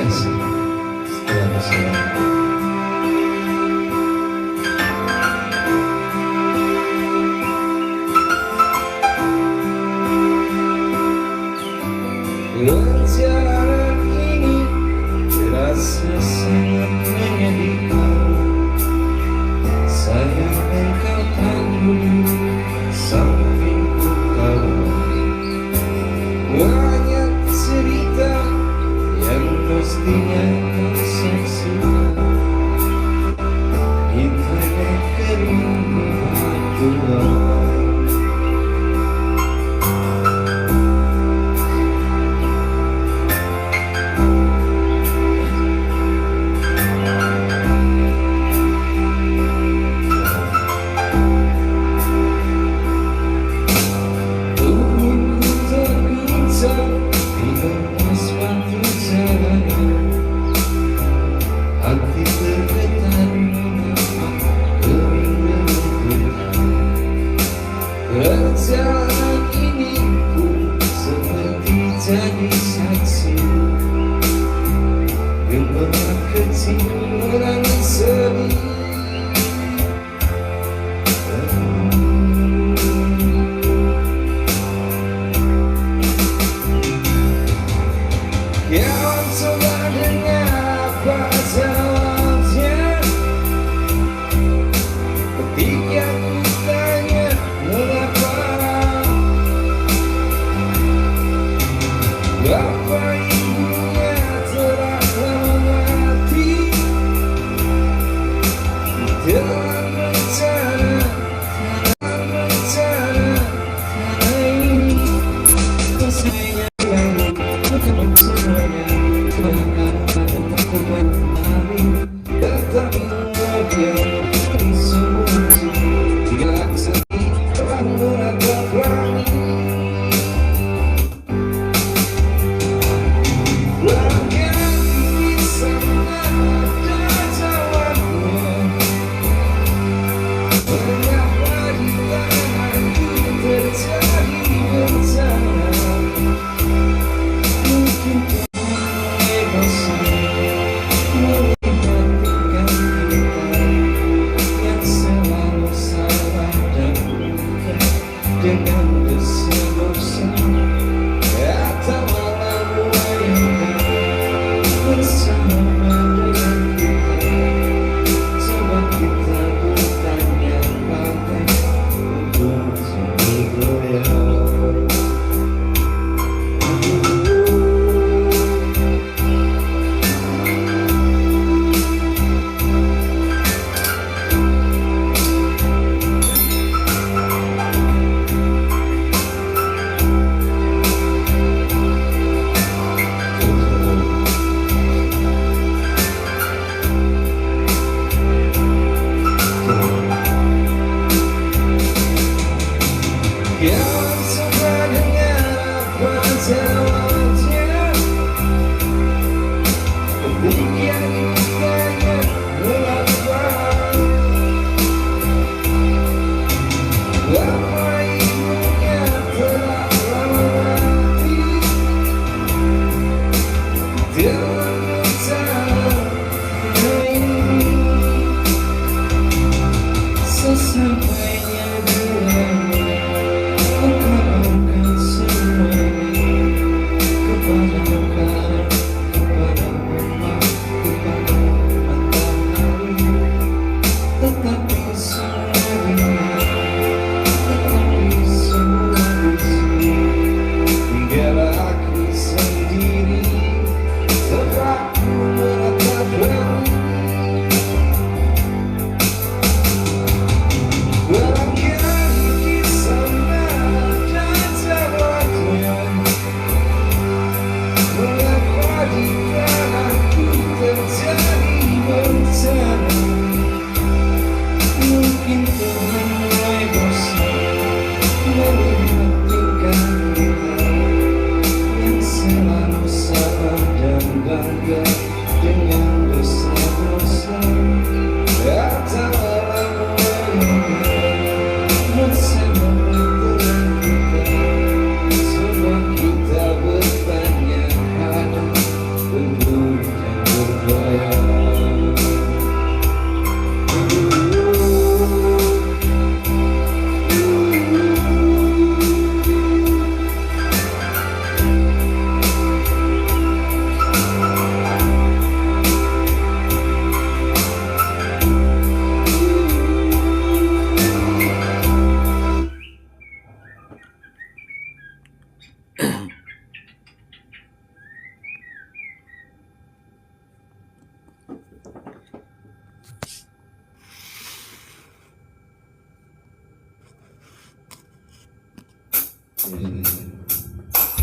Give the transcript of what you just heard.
kasih setelah bersama. Perjalanan ini terasa sangat menyedihkan. Sayang engkau tanggung sampingku kawan. Banyak cerita yang mestinya kau saksikan. Internet kerinduan Tuhan. Hati tergetar mengapa kering menentukan. Perjalanan ini pun seperti jadi saksi. Gempa kecil menangis sedih. Kau coba dengar apa jawabnya ketika ku tanya mengapa. Bapak ibunya telah lama mati. Dalam rencana tanah ini selesainya lalu bukan semuanya. Tetapi kemudian disembunyi bila sedih telah menatap langit. Langkah di sana ada jawabnya. Mengapa di tanganku terjadi bencana? Mungkin mulai bosan melihat kita yang selalu salah dan bukan dengan dosa-dosa. Kata malah melayangkan bersama dengan kita. Coba kita bertanya pada untuk bergoyang. Kau coba dengar apa jawabnya ketika ditanya mengapa. Bapak ibunya telah lama mati. Dalam rencana ini sesampainya bulan mungkin Tuhan mulai bosan melihat tingkah kita yang selalu sabar dan bangga.